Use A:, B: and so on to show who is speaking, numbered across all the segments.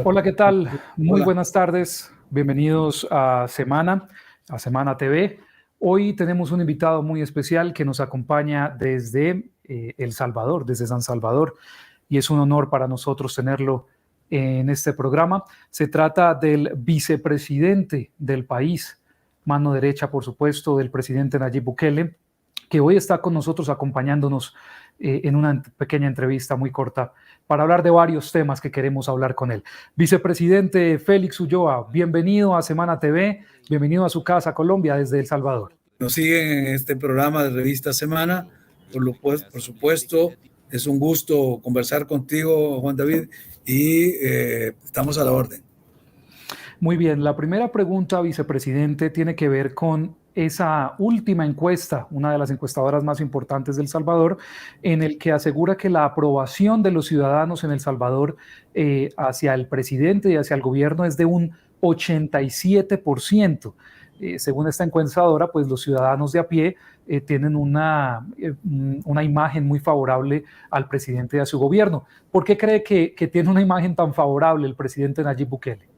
A: Hola, ¿qué tal? Muy
B: Hola.
A: buenas tardes. Bienvenidos a Semana TV. Hoy tenemos un invitado muy especial que nos acompaña desde El Salvador, desde San Salvador, y es un honor para nosotros tenerlo en este programa. Se trata del vicepresidente del país, mano derecha, por supuesto, del presidente Nayib Bukele, que hoy está con nosotros acompañándonos en una pequeña entrevista muy corta para hablar de varios temas que queremos hablar con él. Vicepresidente Félix Ulloa, bienvenido a Semana TV, bienvenido a su casa, Colombia, desde El Salvador.
B: Nos siguen en este programa de Revista Semana. Por supuesto, es un gusto conversar contigo, Juan David, y estamos a la orden.
A: Muy bien, la primera pregunta, vicepresidente, tiene que ver con esa última encuesta, una de las encuestadoras más importantes de El Salvador, en el que asegura que la aprobación de los ciudadanos en El Salvador hacia el presidente y hacia el gobierno es de un 87%. Según esta encuestadora, pues los ciudadanos de a pie tienen una imagen muy favorable al presidente y a su gobierno. ¿Por qué cree que tiene una imagen tan favorable el presidente Nayib Bukele?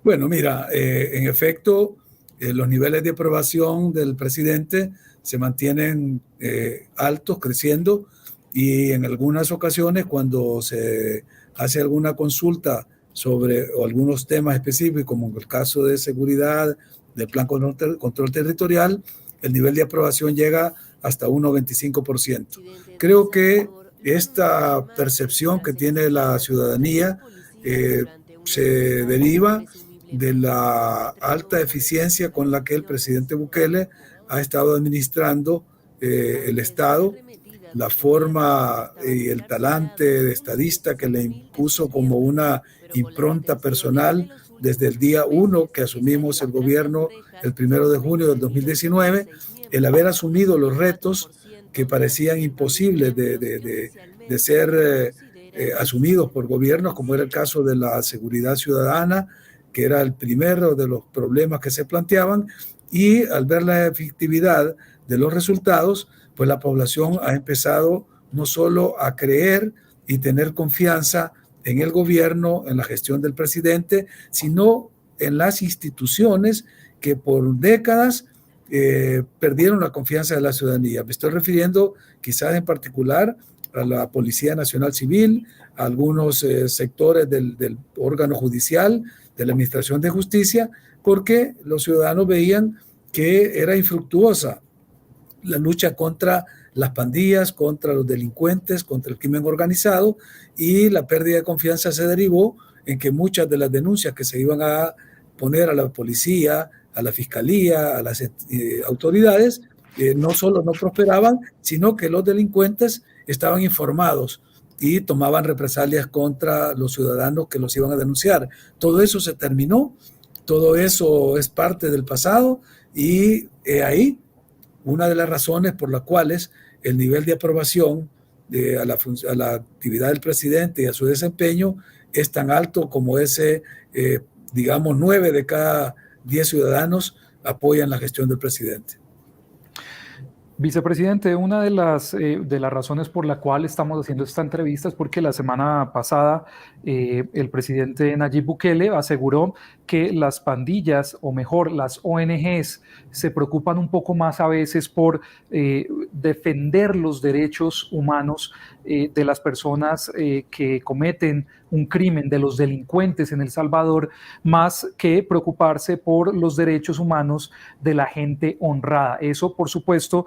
B: Bueno, mira, en efecto, los niveles de aprobación del presidente se mantienen altos, creciendo, y en algunas ocasiones cuando se hace alguna consulta sobre algunos temas específicos, como en el caso de seguridad, del plan control territorial, el nivel de aprobación llega hasta un 95%. Creo que esta percepción que tiene la ciudadanía se deriva de la alta eficiencia con la que el presidente Bukele ha estado administrando el Estado, la forma y el talante de estadista que le impuso como una impronta personal desde el día 1 que asumimos el gobierno el 1 de junio del 2019, el haber asumido los retos que parecían imposibles de ser asumidos por gobiernos, como era el caso de la seguridad ciudadana, que era el primero de los problemas que se planteaban, y al ver la efectividad de los resultados, pues la población ha empezado no solo a creer y tener confianza en el gobierno, en la gestión del presidente, sino en las instituciones que por décadas perdieron la confianza de la ciudadanía. Me estoy refiriendo quizás en particular a la Policía Nacional Civil, a algunos sectores del órgano judicial, de la Administración de Justicia, porque los ciudadanos veían que era infructuosa la lucha contra las pandillas, contra los delincuentes, contra el crimen organizado, y la pérdida de confianza se derivó en que muchas de las denuncias que se iban a poner a la policía, a la fiscalía, a las autoridades, no solo no prosperaban, sino que los delincuentes estaban informados y tomaban represalias contra los ciudadanos que los iban a denunciar. Todo eso se terminó, todo eso es parte del pasado, y ahí una de las razones por las cuales el nivel de aprobación a la actividad del presidente y a su desempeño es tan alto como ese, digamos, 9 de cada 10 ciudadanos apoyan la gestión del presidente.
A: Vicepresidente, una de las razones por la cual estamos haciendo esta entrevista es porque la semana pasada el presidente Nayib Bukele aseguró que las pandillas, o mejor, las ONGs, se preocupan un poco más a veces por defender los derechos humanos de las personas que cometen un crimen, de los delincuentes en El Salvador, más que preocuparse por los derechos humanos de la gente honrada. Eso, por supuesto,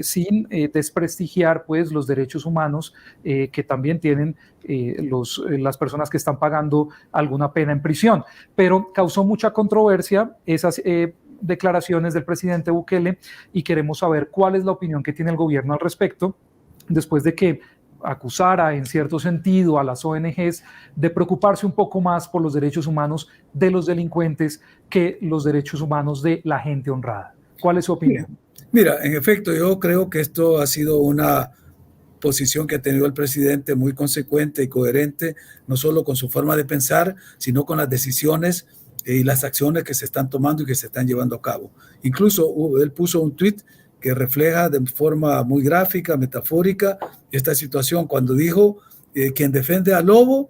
A: sin desprestigiar pues los derechos humanos que también tienen las personas que están pagando alguna pena en prisión. Pero causó mucha controversia esas declaraciones del presidente Bukele, y queremos saber cuál es la opinión que tiene el gobierno al respecto, después de que acusara en cierto sentido a las ONGs de preocuparse un poco más por los derechos humanos de los delincuentes que los derechos humanos de la gente honrada. ¿Cuál es su opinión?
B: Mira, en efecto, yo creo que esto ha sido una posición que ha tenido el presidente muy consecuente y coherente, no solo con su forma de pensar, sino con las decisiones y las acciones que se están tomando y que se están llevando a cabo. Incluso él puso un tuit que refleja de forma muy gráfica, metafórica, esta situación, cuando dijo quien defiende al lobo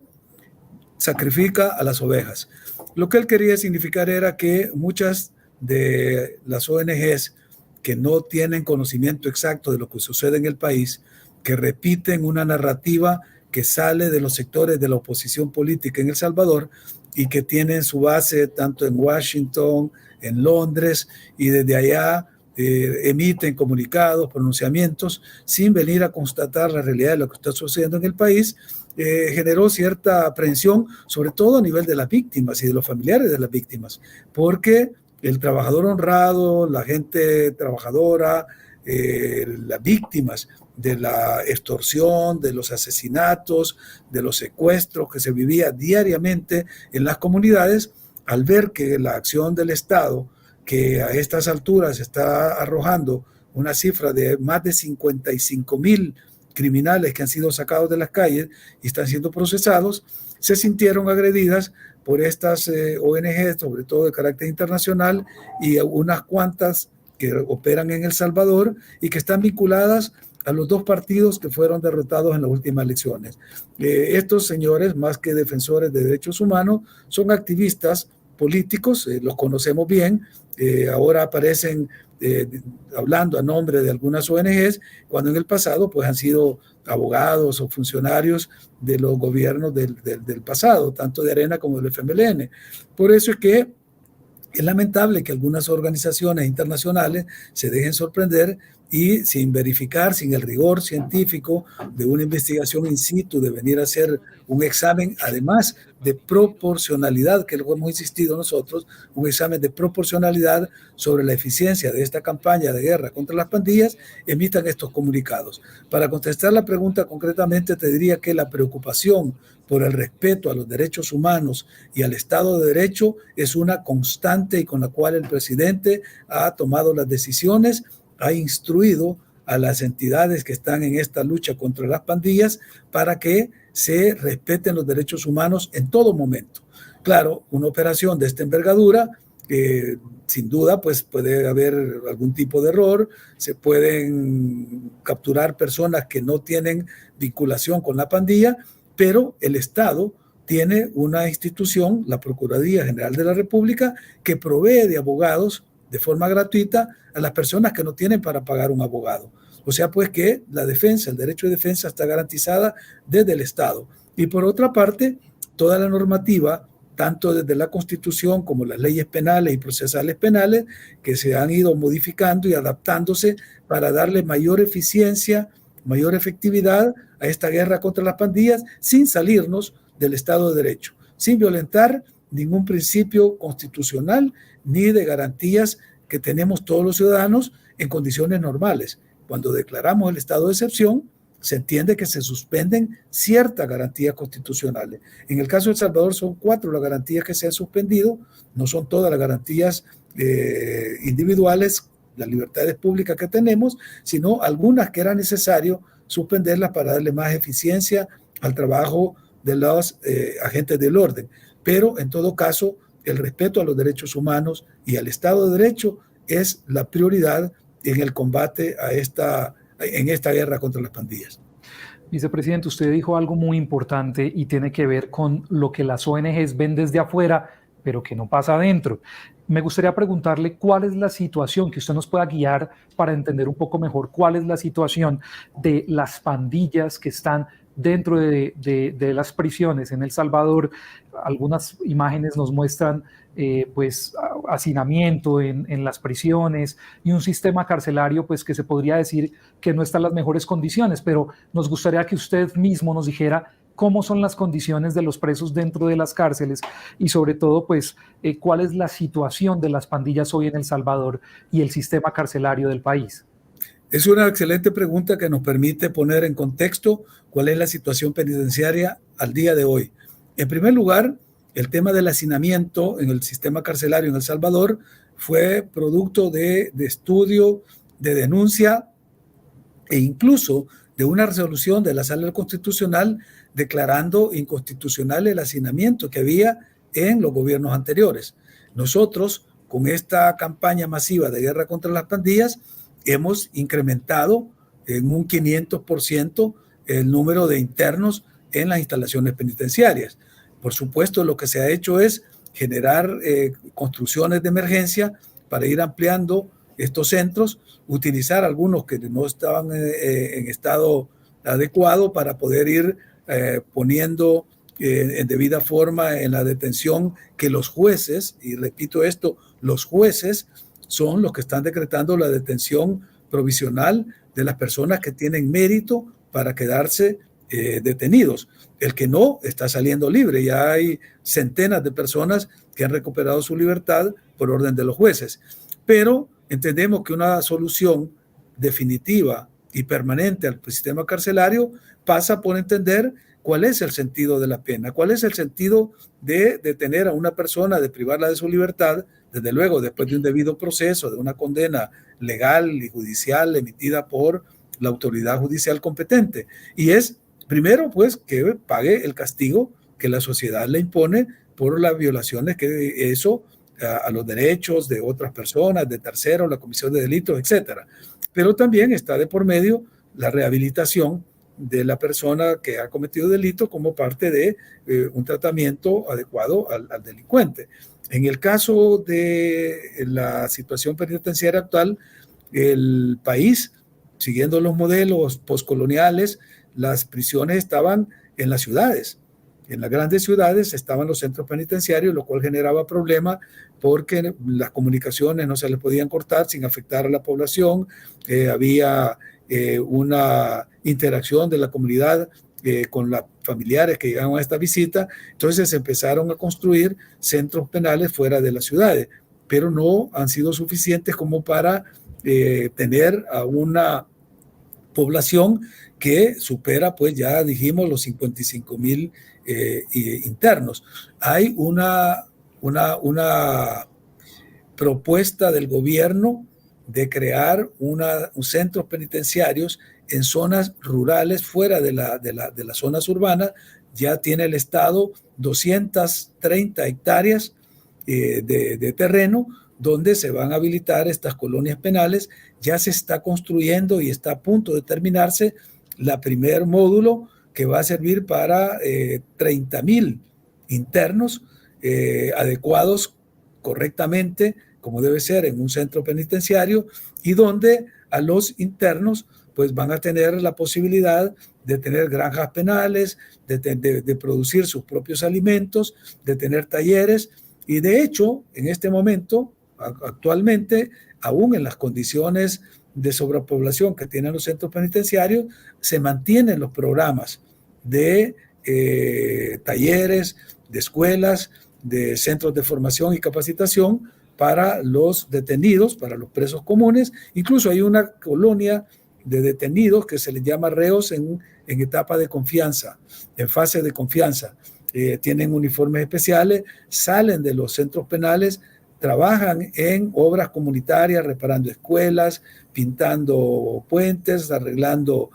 B: sacrifica a las ovejas. Lo que él quería significar era que muchas de las ONGs que no tienen conocimiento exacto de lo que sucede en el país, que repiten una narrativa que sale de los sectores de la oposición política en El Salvador y que tienen su base tanto en Washington, en Londres, y desde allá emiten comunicados, pronunciamientos, sin venir a constatar la realidad de lo que está sucediendo en el país, generó cierta aprensión, sobre todo a nivel de las víctimas y de los familiares de las víctimas, porque el trabajador honrado, la gente trabajadora, las víctimas de la extorsión, de los asesinatos, de los secuestros que se vivía diariamente en las comunidades, al ver que la acción del Estado, que a estas alturas está arrojando una cifra de más de 55,000 criminales que han sido sacados de las calles y están siendo procesados, se sintieron agredidas por estas ONG, sobre todo de carácter internacional, y unas cuantas que operan en El Salvador y que están vinculadas a los dos partidos que fueron derrotados en las últimas elecciones. Estos señores, más que defensores de derechos humanos, son activistas políticos, los conocemos bien, ahora aparecen hablando a nombre de algunas ONGs, cuando en el pasado pues han sido abogados o funcionarios de los gobiernos del pasado, tanto de Arena como del FMLN. Por eso es que es lamentable que algunas organizaciones internacionales se dejen sorprender y sin verificar, sin el rigor científico de una investigación in situ, de venir a hacer un examen, además de proporcionalidad, que lo hemos insistido nosotros, un examen de proporcionalidad sobre la eficiencia de esta campaña de guerra contra las pandillas, emitan estos comunicados. Para contestar la pregunta concretamente, te diría que la preocupación por el respeto a los derechos humanos y al Estado de Derecho es una constante y con la cual el presidente ha tomado las decisiones, ha instruido a las entidades que están en esta lucha contra las pandillas para que se respeten los derechos humanos en todo momento. Claro, una operación de esta envergadura, sin duda, pues puede haber algún tipo de error, se pueden capturar personas que no tienen vinculación con la pandilla, pero el Estado tiene una institución, la Procuraduría General de la República, que provee de abogados de forma gratuita a las personas que no tienen para pagar un abogado. O sea, pues que la defensa, el derecho de defensa está garantizada desde el Estado. Y por otra parte, toda la normativa, tanto desde la Constitución como las leyes penales y procesales penales, que se han ido modificando y adaptándose para darle mayor eficiencia, mayor efectividad a esta guerra contra las pandillas, sin salirnos del Estado de Derecho, sin violentar ningún principio constitucional ni de garantías que tenemos todos los ciudadanos en condiciones normales. Cuando declaramos el estado de excepción, se entiende que se suspenden ciertas garantías constitucionales. En el caso de El Salvador son 4 las garantías que se han suspendido, no son todas las garantías individuales, las libertades públicas que tenemos, sino algunas que era necesario suspenderlas para darle más eficiencia al trabajo de los agentes del orden. Pero en todo caso, el respeto a los derechos humanos y al Estado de Derecho es la prioridad en el combate en esta guerra contra las pandillas.
A: Vicepresidente, usted dijo algo muy importante y tiene que ver con lo que las ONGs ven desde afuera, pero que no pasa adentro. Me gustaría preguntarle cuál es la situación, que usted nos pueda guiar para entender un poco mejor cuál es la situación de las pandillas que están dentro de las prisiones en El Salvador. Algunas imágenes nos muestran pues hacinamiento en las prisiones y un sistema carcelario pues que se podría decir que no está en las mejores condiciones, pero nos gustaría que usted mismo nos dijera cómo son las condiciones de los presos dentro de las cárceles y sobre todo pues cuál es la situación de las pandillas hoy en El Salvador y el sistema carcelario del país.
B: Es una excelente pregunta que nos permite poner en contexto cuál es la situación penitenciaria al día de hoy. En primer lugar, el tema del hacinamiento en el sistema carcelario en El Salvador fue producto de estudio, de denuncia e incluso de una resolución de la Sala Constitucional declarando inconstitucional el hacinamiento que había en los gobiernos anteriores. Nosotros, con esta campaña masiva de guerra contra las pandillas, hemos incrementado en un 500% el número de internos en las instalaciones penitenciarias. Por supuesto, lo que se ha hecho es generar construcciones de emergencia para ir ampliando estos centros, utilizar algunos que no estaban en estado adecuado para poder ir poniendo en debida forma en la detención que los jueces, y repito esto, los jueces son los que están decretando la detención provisional de las personas que tienen mérito para quedarse detenidos. El que no está saliendo libre. Ya hay centenas de personas que han recuperado su libertad por orden de los jueces. Pero entendemos que una solución definitiva y permanente al sistema carcelario pasa por entender cuál es el sentido de la pena, cuál es el sentido de detener a una persona, de privarla de su libertad, desde luego después de un debido proceso, de una condena legal y judicial emitida por la autoridad judicial competente. Y es, primero, pues, que pague el castigo que la sociedad le impone por las violaciones que eso a los derechos de otras personas, de terceros, la comisión de delitos, etcétera. Pero también está de por medio la rehabilitación de la persona que ha cometido delito como parte de un tratamiento adecuado al delincuente. En el caso de la situación penitenciaria actual, el país, siguiendo los modelos postcoloniales, las prisiones estaban en las ciudades. En las grandes ciudades estaban los centros penitenciarios, lo cual generaba problemas porque las comunicaciones no se les podían cortar sin afectar a la población. Había una interacción de la comunidad con los familiares que llegaban a esta visita. Entonces se empezaron a construir centros penales fuera de las ciudades, pero no han sido suficientes como para tener a una población que supera, pues ya dijimos, los 55,000 internos. Hay una propuesta del gobierno de crear centros penitenciarios en zonas rurales fuera de las zonas urbanas. Ya tiene el Estado 230 hectáreas de terreno donde se van a habilitar estas colonias penales. Ya se está construyendo y está a punto de terminarse la primer módulo que va a servir para 30,000 internos adecuados correctamente, como debe ser en un centro penitenciario, y donde a los internos pues van a tener la posibilidad de tener granjas penales, de producir sus propios alimentos, de tener talleres. Y de hecho, en este momento, actualmente, aún en las condiciones de sobrepoblación que tienen los centros penitenciarios, se mantienen los programas de talleres, de escuelas, de centros de formación y capacitación para los detenidos, para los presos comunes. Incluso hay una colonia de detenidos que se les llama reos en etapa de confianza, en fase de confianza. Tienen uniformes especiales, salen de los centros penales, trabajan en obras comunitarias, reparando escuelas, pintando puentes, arreglando,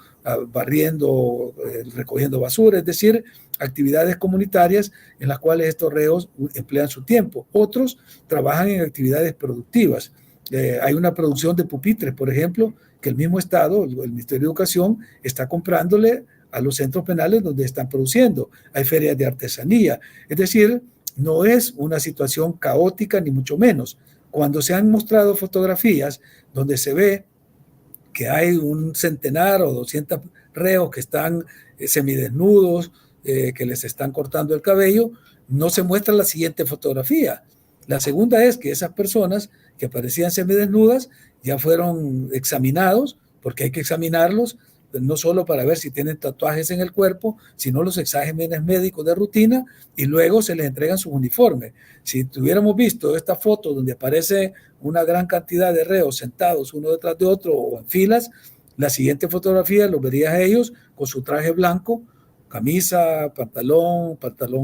B: barriendo, recogiendo basura, es decir, actividades comunitarias en las cuales estos reos emplean su tiempo. Otros trabajan en actividades productivas. Hay una producción de pupitres, por ejemplo, que el mismo Estado, el Ministerio de Educación, está comprándole a los centros penales donde están produciendo. Hay ferias de artesanía. Es decir, no es una situación caótica ni mucho menos. Cuando se han mostrado fotografías donde se ve que hay un centenar o 200 reos que están semidesnudos, que les están cortando el cabello, no se muestra la siguiente fotografía. La segunda es que esas personas que aparecían semidesnudas ya fueron examinados, porque hay que examinarlos, no solo para ver si tienen tatuajes en el cuerpo, sino los exámenes médicos de rutina, y luego se les entregan sus uniformes. Si tuviéramos visto esta foto donde aparece una gran cantidad de reos sentados uno detrás de otro o en filas, la siguiente fotografía los verías a ellos con su traje blanco, camisa, pantalón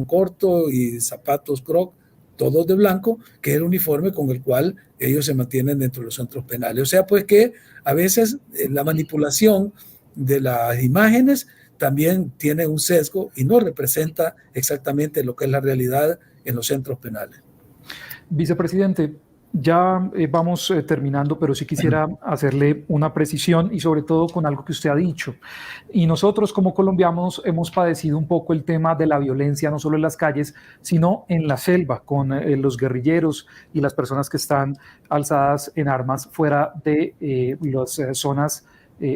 B: corto y zapatos Crocs, todos de blanco, que es el uniforme con el cual ellos se mantienen dentro de los centros penales. O sea, pues que a veces la manipulación de las imágenes también tiene un sesgo y no representa exactamente lo que es la realidad en los centros penales.
A: Vicepresidente, Ya vamos terminando, pero sí quisiera hacerle una precisión y sobre todo con algo que usted ha dicho. Y nosotros como colombianos hemos padecido un poco el tema de la violencia, no solo en las calles, sino en la selva, con los guerrilleros y las personas que están alzadas en armas fuera de las zonas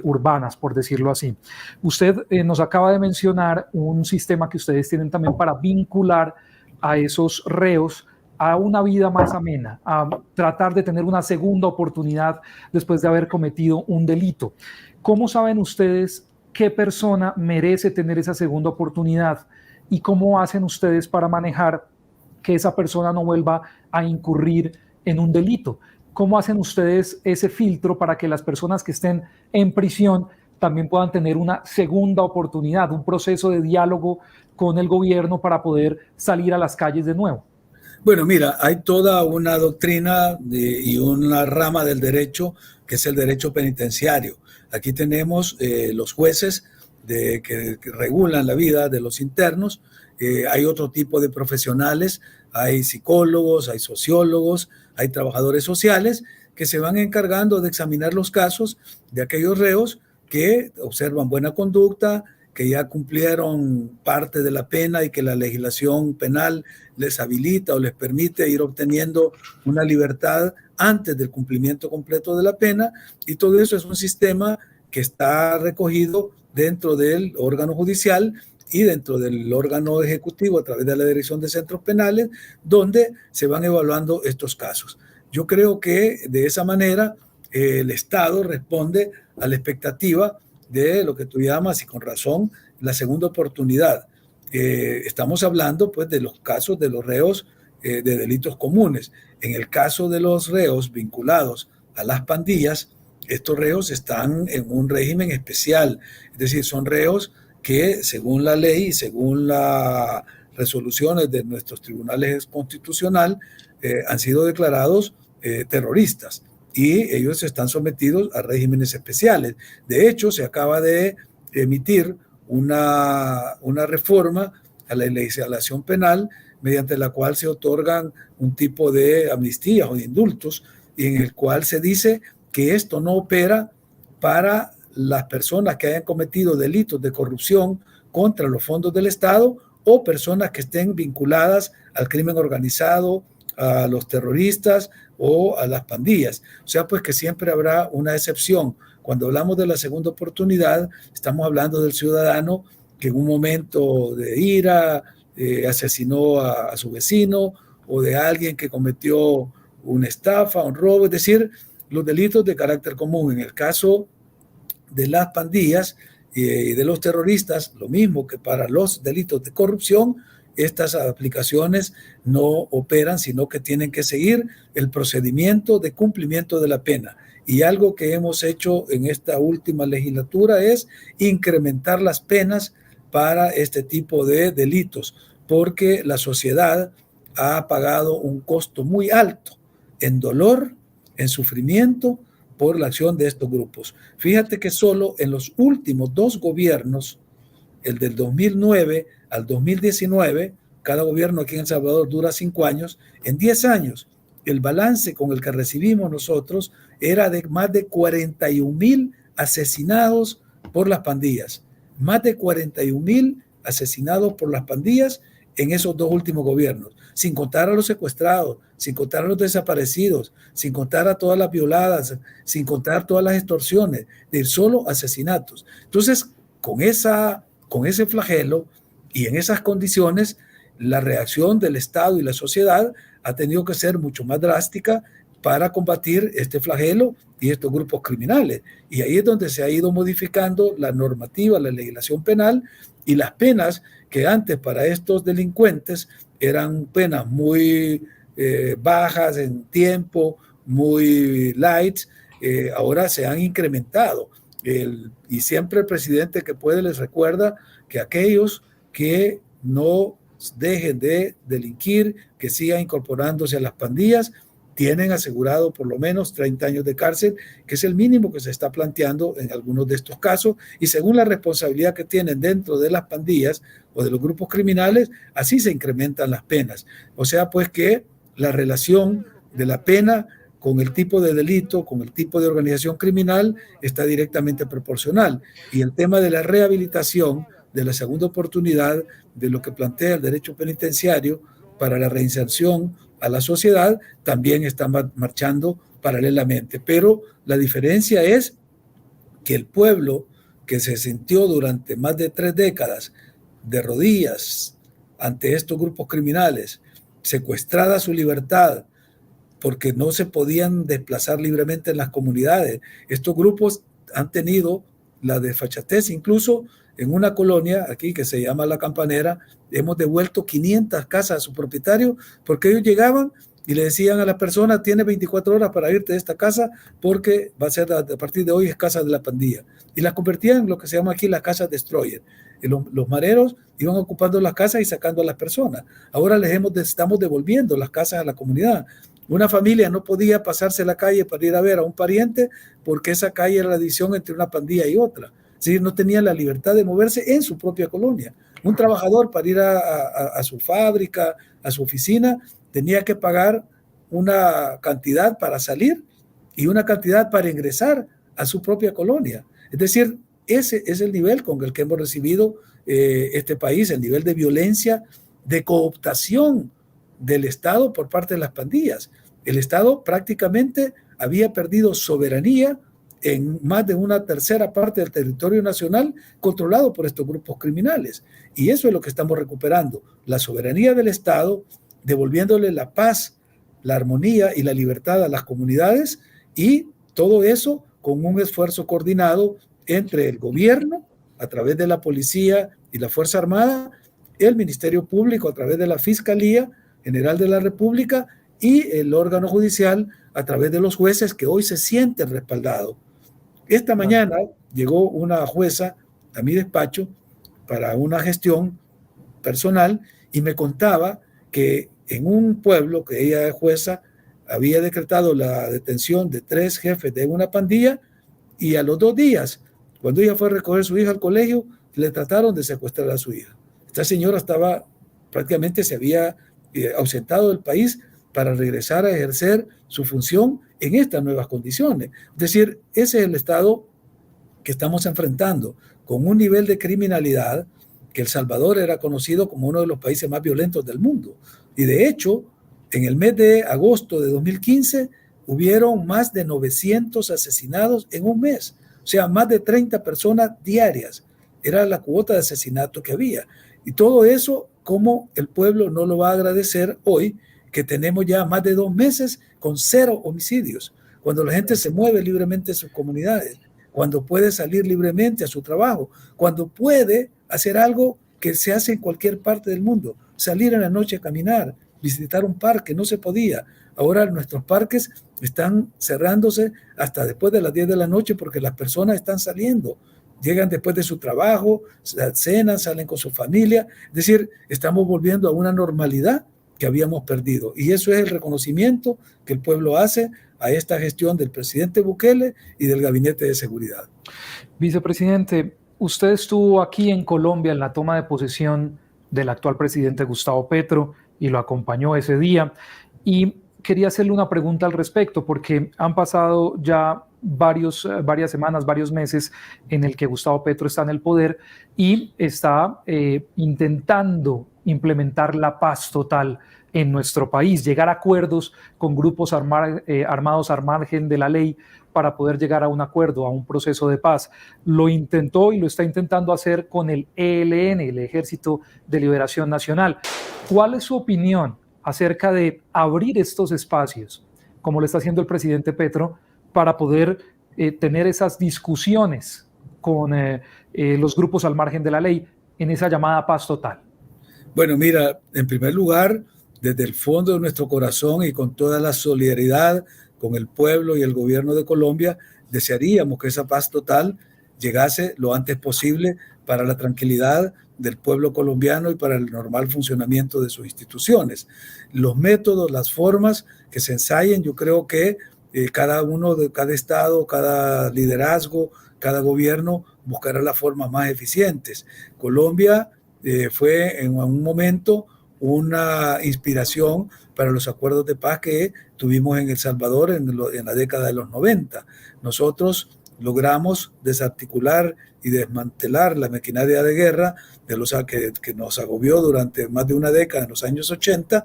A: urbanas, por decirlo así. Usted nos acaba de mencionar un sistema que ustedes tienen también para vincular a esos reos a una vida más amena, a tratar de tener una segunda oportunidad después de haber cometido un delito. ¿Cómo saben ustedes qué persona merece tener esa segunda oportunidad y cómo hacen ustedes para manejar que esa persona no vuelva a incurrir en un delito? ¿Cómo hacen ustedes ese filtro para que las personas que estén en prisión también puedan tener una segunda oportunidad, un proceso de diálogo con el gobierno para poder salir a las calles de nuevo?
B: Bueno, mira, hay toda una doctrina y una rama del derecho que es el derecho penitenciario. Aquí tenemos los jueces que regulan la vida de los internos. Hay otro tipo de profesionales, hay psicólogos, hay sociólogos, hay trabajadores sociales que se van encargando de examinar los casos de aquellos reos que observan buena conducta, que ya cumplieron parte de la pena y que la legislación penal les habilita o les permite ir obteniendo una libertad antes del cumplimiento completo de la pena, y todo eso es un sistema que está recogido dentro del órgano judicial y dentro del órgano ejecutivo a través de la Dirección de Centros Penales, donde se van evaluando estos casos. Yo creo que de esa manera el Estado responde a la expectativa de lo que tú llamas, y con razón, la segunda oportunidad. Estamos hablando pues de los casos de los reos de delitos comunes. En el caso de los reos vinculados a las pandillas, estos reos están en un régimen especial, es decir, son reos que según la ley y según las resoluciones de nuestros tribunales constitucionales han sido declarados terroristas, y ellos están sometidos a regímenes especiales. De hecho, se acaba de emitir una reforma a la legislación penal mediante la cual se otorgan un tipo de amnistías o de indultos, y en el cual se dice que esto no opera para las personas que hayan cometido delitos de corrupción contra los fondos del Estado o personas que estén vinculadas al crimen organizado, a los terroristas o a las pandillas. O sea, pues que siempre habrá una excepción. Cuando hablamos de la segunda oportunidad, estamos hablando del ciudadano que en un momento de ira asesinó a su vecino, o de alguien que cometió una estafa, un robo, es decir, los delitos de carácter común. En el caso de las pandillas y de los terroristas, lo mismo que para los delitos de corrupción, estas aplicaciones no operan, sino que tienen que seguir el procedimiento de cumplimiento de la pena. Y algo que hemos hecho en esta última legislatura es incrementar las penas para este tipo de delitos, porque la sociedad ha pagado un costo muy alto en dolor, en sufrimiento, por la acción de estos grupos. Fíjate que solo en los últimos dos gobiernos, el del 2009 al 2019, cada gobierno aquí en El Salvador dura 5 años, en 10 años el balance con el que recibimos nosotros era de más de 41,000 asesinados por las pandillas, más de 41,000 asesinados por las pandillas en esos dos últimos gobiernos, sin contar a los secuestrados, sin contar a los desaparecidos, sin contar a todas las violadas, sin contar todas las extorsiones, de solo asesinatos. Entonces, con ese flagelo y en esas condiciones, la reacción del Estado y la sociedad ha tenido que ser mucho más drástica para combatir este flagelo y estos grupos criminales. Y ahí es donde se ha ido modificando la normativa, la legislación penal, y las penas que antes para estos delincuentes eran penas muy bajas en tiempo, muy light, ahora se han incrementado. Y siempre el presidente que puede les recuerda que aquellos que no dejen de delinquir, que sigan incorporándose a las pandillas, tienen asegurado por lo menos 30 años de cárcel, que es el mínimo que se está planteando en algunos de estos casos, y según la responsabilidad que tienen dentro de las pandillas o de los grupos criminales, así se incrementan las penas. O sea, pues que la relación de la pena con el tipo de delito, con el tipo de organización criminal, está directamente proporcional. Y el tema de la rehabilitación, de la segunda oportunidad, de lo que plantea el derecho penitenciario para la reinserción a la sociedad, también está marchando paralelamente. Pero la diferencia es que el pueblo que se sintió durante más de 3 décadas de rodillas ante estos grupos criminales, secuestrada su libertad, porque no se podían desplazar libremente en las comunidades. Estos grupos han tenido la desfachatez, incluso en una colonia aquí que se llama La Campanera, hemos devuelto 500 casas a su propietario porque ellos llegaban y le decían a la persona, tiene 24 horas para irte de esta casa porque va a ser a partir de hoy es casa de la pandilla. Y las convertían en lo que se llama aquí las casas destroyer. Los mareros iban ocupando las casas y sacando a las personas. Ahora estamos devolviendo las casas a la comunidad. Una familia no podía pasarse la calle para ir a ver a un pariente porque esa calle era la división entre una pandilla y otra. Es decir, no tenía la libertad de moverse en su propia colonia. Un trabajador para ir a su fábrica, a su oficina, tenía que pagar una cantidad para salir y una cantidad para ingresar a su propia colonia. Es decir, ese es el nivel con el que hemos recibido este país, el nivel de violencia, de cooptación del Estado por parte de las pandillas. El Estado prácticamente había perdido soberanía en más de una tercera parte del territorio nacional controlado por estos grupos criminales. Y eso es lo que estamos recuperando, la soberanía del Estado, devolviéndole la paz, la armonía y la libertad a las comunidades, y todo eso con un esfuerzo coordinado entre el gobierno, a través de la policía y la Fuerza Armada, el Ministerio Público a través de la Fiscalía General de la República y el órgano judicial a través de los jueces que hoy se sienten respaldados. Esta mañana llegó una jueza a mi despacho para una gestión personal y me contaba que en un pueblo que ella es jueza había decretado la detención de 3 jefes de una pandilla y a los 2 días, cuando ella fue a recoger a su hija al colegio, le trataron de secuestrar a su hija. Esta señora prácticamente se había ausentado del país para regresar a ejercer su función en estas nuevas condiciones. Es decir, ese es el estado que estamos enfrentando, con un nivel de criminalidad que El Salvador era conocido como uno de los países más violentos del mundo. Y de hecho, en el mes de agosto de 2015, hubieron más de 900 asesinados en un mes. O sea, más de 30 personas diarias. Era la cuota de asesinato que había. Y todo eso, ¿cómo el pueblo no lo va a agradecer hoy que tenemos ya más de 2 meses con 0 homicidios? Cuando la gente se mueve libremente en sus comunidades, cuando puede salir libremente a su trabajo, cuando puede hacer algo que se hace en cualquier parte del mundo, salir en la noche a caminar, visitar un parque, no se podía. Ahora nuestros parques están cerrándose hasta después de las 10 de la noche porque las personas están saliendo. Llegan después de su trabajo, cenan, salen con su familia. Es decir, estamos volviendo a una normalidad que habíamos perdido. Y eso es el reconocimiento que el pueblo hace a esta gestión del presidente Bukele y del Gabinete de Seguridad.
A: Vicepresidente, usted estuvo aquí en Colombia en la toma de posesión del actual presidente Gustavo Petro y lo acompañó ese día. Y quería hacerle una pregunta al respecto, porque han pasado ya varias semanas, varios meses en el que Gustavo Petro está en el poder y está intentando implementar la paz total en nuestro país, llegar a acuerdos con grupos armados al margen de la ley para poder llegar a un acuerdo, a un proceso de paz. Lo intentó y lo está intentando hacer con el ELN, el Ejército de Liberación Nacional. ¿Cuál es su opinión acerca de abrir estos espacios, como lo está haciendo el presidente Petro, para poder tener esas discusiones con los grupos al margen de la ley en esa llamada paz total?
B: Bueno, mira, en primer lugar, desde el fondo de nuestro corazón y con toda la solidaridad con el pueblo y el gobierno de Colombia, desearíamos que esa paz total llegase lo antes posible para la tranquilidad del pueblo colombiano y para el normal funcionamiento de sus instituciones. Los métodos, las formas que se ensayen, yo creo que cada estado, cada liderazgo, cada gobierno buscará las formas más eficientes. Colombia fue en un momento una inspiración para los acuerdos de paz que tuvimos en El Salvador en la década de los 90. Nosotros logramos desarticular y desmantelar la maquinaria de guerra que nos agobió durante más de una década en los años 80,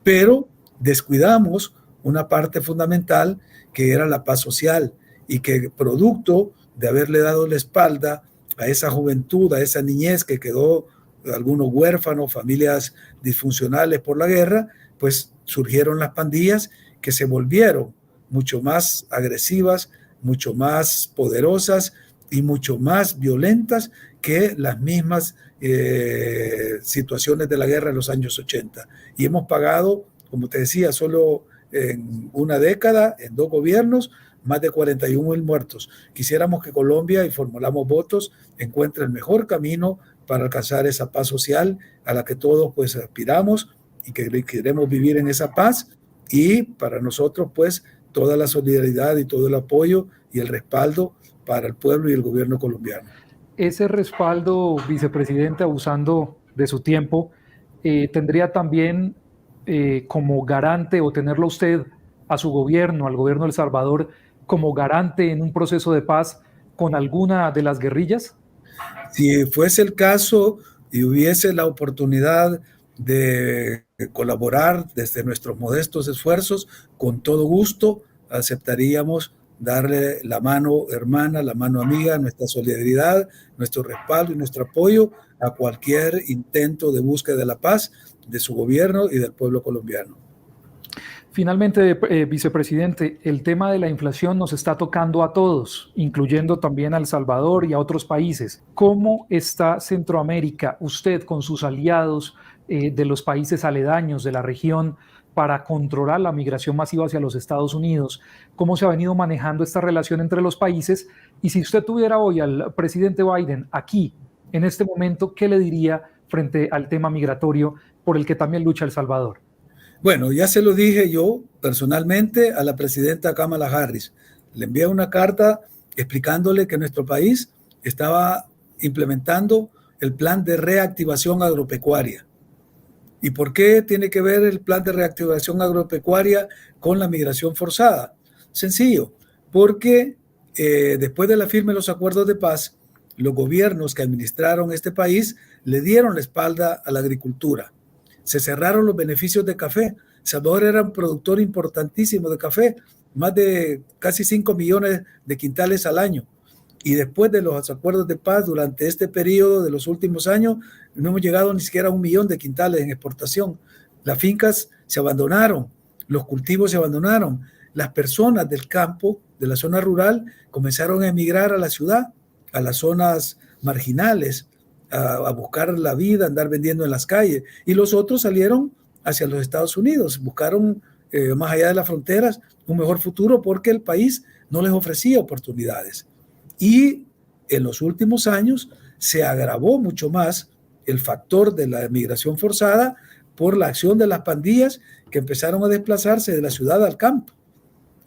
B: pero descuidamos una parte fundamental que era la paz social, y que producto de haberle dado la espalda a esa juventud, a esa niñez que quedó, algunos huérfanos, familias disfuncionales por la guerra, pues surgieron las pandillas que se volvieron mucho más agresivas, mucho más poderosas y mucho más violentas que las mismas situaciones de la guerra en los años 80. Y hemos pagado, como te decía, solo en una década, en 2 gobiernos, más de 41,000 muertos. Quisiéramos que Colombia, y formulamos votos, encuentre el mejor camino para alcanzar esa paz social a la que todos pues aspiramos y que queremos vivir en esa paz, y para nosotros pues toda la solidaridad y todo el apoyo y el respaldo para el pueblo y el gobierno colombiano.
A: Ese respaldo, vicepresidente, abusando de su tiempo, tendría también como garante, o tenerlo usted a su gobierno, al gobierno de El Salvador, como garante en un proceso de paz con alguna de las guerrillas?
B: Si fuese el caso y hubiese la oportunidad de colaborar desde nuestros modestos esfuerzos, con todo gusto aceptaríamos darle la mano hermana, la mano amiga, nuestra solidaridad, nuestro respaldo y nuestro apoyo a cualquier intento de búsqueda de la paz de su gobierno y del pueblo colombiano.
A: Finalmente, vicepresidente, el tema de la inflación nos está tocando a todos, incluyendo también a El Salvador y a otros países. ¿Cómo está Centroamérica, usted con sus aliados de los países aledaños de la región, para controlar la migración masiva hacia los Estados Unidos? ¿Cómo se ha venido manejando esta relación entre los países? Y si usted tuviera hoy al presidente Biden aquí, en este momento, ¿qué le diría frente al tema migratorio por el que también lucha El Salvador?
B: Bueno, ya se lo dije yo personalmente a la presidenta Kamala Harris. Le envié una carta explicándole que nuestro país estaba implementando el plan de reactivación agropecuaria. ¿Y por qué tiene que ver el plan de reactivación agropecuaria con la migración forzada? Sencillo, porque después de la firma de los acuerdos de paz, los gobiernos que administraron este país le dieron la espalda a la agricultura. Se cerraron los beneficios de café. El Salvador era un productor importantísimo de café, más de casi 5 millones de quintales al año. Y después de los acuerdos de paz, durante este periodo de los últimos años, no hemos llegado ni siquiera a 1 millón de quintales en exportación. Las fincas se abandonaron, los cultivos se abandonaron. Las personas del campo, de la zona rural, comenzaron a emigrar a la ciudad, a las zonas marginales, a buscar la vida, andar vendiendo en las calles. Y los otros salieron hacia los Estados Unidos, buscaron más allá de las fronteras un mejor futuro, porque el país no les ofrecía oportunidades. Y en los últimos años se agravó mucho más el factor de la migración forzada por la acción de las pandillas, que empezaron a desplazarse de la ciudad al campo.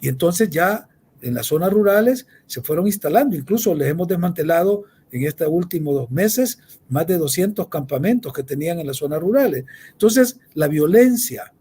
B: Y entonces ya en las zonas rurales se fueron instalando. Incluso les hemos desmantelado en estos últimos 2 meses más de 200 campamentos que tenían en las zonas rurales. Entonces, la violencia,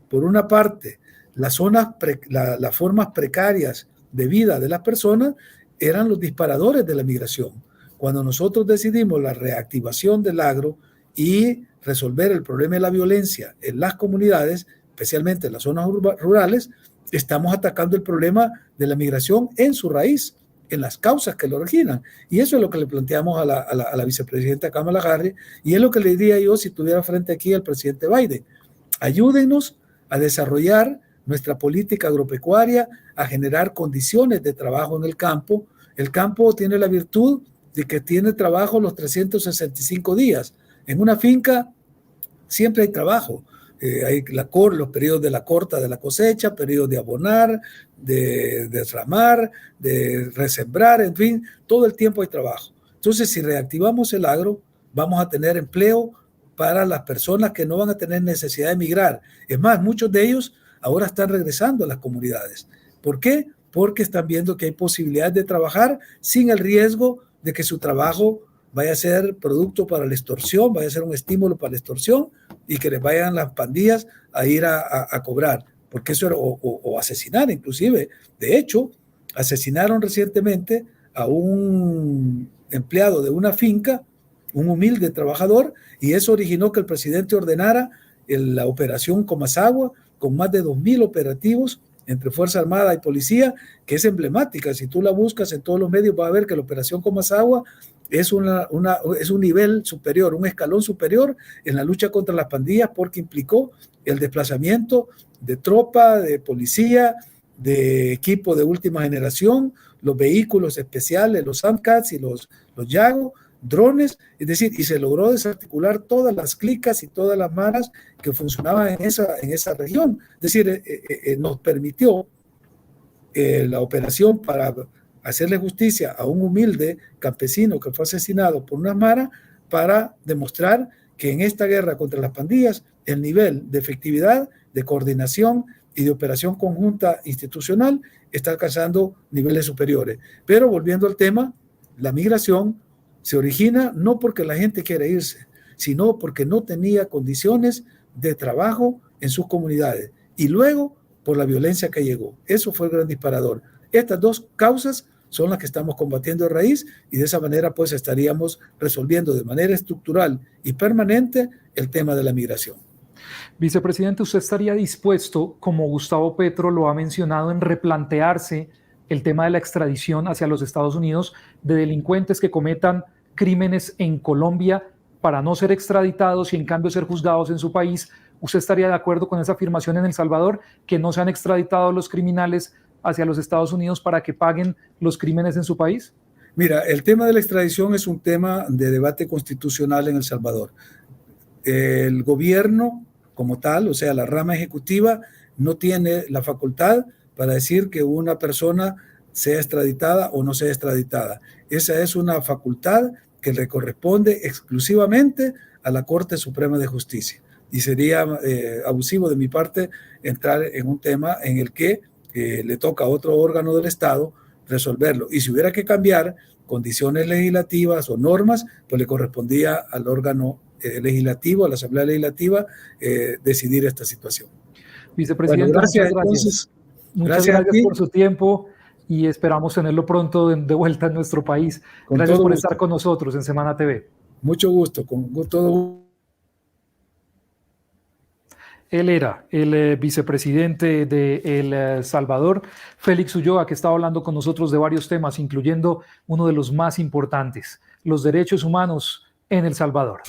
B: por una parte, las formas precarias de vida de las personas eran los disparadores de la migración. Cuando nosotros decidimos la reactivación del agro y resolver el problema de la violencia en las comunidades, especialmente en las zonas rurales, estamos atacando el problema de la migración en su raíz, en las causas que lo originan. Y eso es lo que le planteamos a la vicepresidenta Kamala Harris, y es lo que le diría yo si estuviera frente aquí al presidente Biden. Ayúdenos a desarrollar nuestra política agropecuaria, a generar condiciones de trabajo en el campo. El campo tiene la virtud de que tiene trabajo los 365 días. En una finca siempre hay trabajo. Hay los periodos de la corta de la cosecha, periodos de abonar, de desramar, de resembrar, en fin, todo el tiempo hay trabajo. Entonces, si reactivamos el agro, vamos a tener empleo para las personas que no van a tener necesidad de emigrar. Es más, muchos de ellos ahora están regresando a las comunidades. ¿Por qué? Porque están viendo que hay posibilidades de trabajar sin el riesgo de que su trabajo vaya a ser producto para la extorsión, vaya a ser un estímulo para la extorsión y que les vayan las pandillas a ir a cobrar, porque eso era, o asesinar inclusive. De hecho, asesinaron recientemente a un empleado de una finca, un humilde trabajador, y eso originó que el presidente ordenara la operación Comasagua, con más de 2,000 operativos entre Fuerza Armada y Policía, que es emblemática. Si tú la buscas en todos los medios, vas a ver que la operación Comasagua es un nivel superior, un escalón superior en la lucha contra las pandillas, porque implicó el desplazamiento de tropa, de policía, de equipo de última generación, los vehículos especiales, los Sandcats y los Yago, drones, es decir, y se logró desarticular todas las clicas y todas las maras que funcionaban en esa región. Es decir, nos permitió la operación para hacerle justicia a un humilde campesino que fue asesinado por una mara, para demostrar que en esta guerra contra las pandillas el nivel de efectividad, de coordinación y de operación conjunta institucional está alcanzando niveles superiores. Pero volviendo al tema, la migración se origina no porque la gente quiere irse, sino porque no tenía condiciones de trabajo en sus comunidades, y luego por la violencia que llegó. Eso fue el gran disparador. Estas dos causas son las que estamos combatiendo de raíz, y de esa manera pues estaríamos resolviendo de manera estructural y permanente el tema de la migración.
A: Vicepresidente, ¿usted estaría dispuesto, como Gustavo Petro lo ha mencionado, en replantearse el tema de la extradición hacia los Estados Unidos de delincuentes que cometan crímenes en Colombia para no ser extraditados y en cambio ser juzgados en su país? ¿Usted estaría de acuerdo con esa afirmación en El Salvador, que no sean extraditados los criminales hacia los Estados Unidos para que paguen los crímenes en su país?
B: Mira, el tema de la extradición es un tema de debate constitucional en El Salvador. El gobierno como tal, o sea, la rama ejecutiva, no tiene la facultad para decir que una persona sea extraditada o no sea extraditada. Esa es una facultad que le corresponde exclusivamente a la Corte Suprema de Justicia. Y sería abusivo de mi parte entrar en un tema en el que le toca a otro órgano del Estado resolverlo. Y si hubiera que cambiar condiciones legislativas o normas, pues le correspondía al órgano legislativo, a la Asamblea Legislativa, decidir esta situación.
A: Vicepresidente, bueno, gracias, muchas gracias.
B: Entonces,
A: muchas gracias por su tiempo y esperamos tenerlo pronto de vuelta en nuestro país. Gracias por estar con nosotros en Semana TV.
B: Mucho gusto, con todo.
A: Él era el vicepresidente de El Salvador, Félix Ulloa, que estaba hablando con nosotros de varios temas, incluyendo uno de los más importantes, los derechos humanos en El Salvador.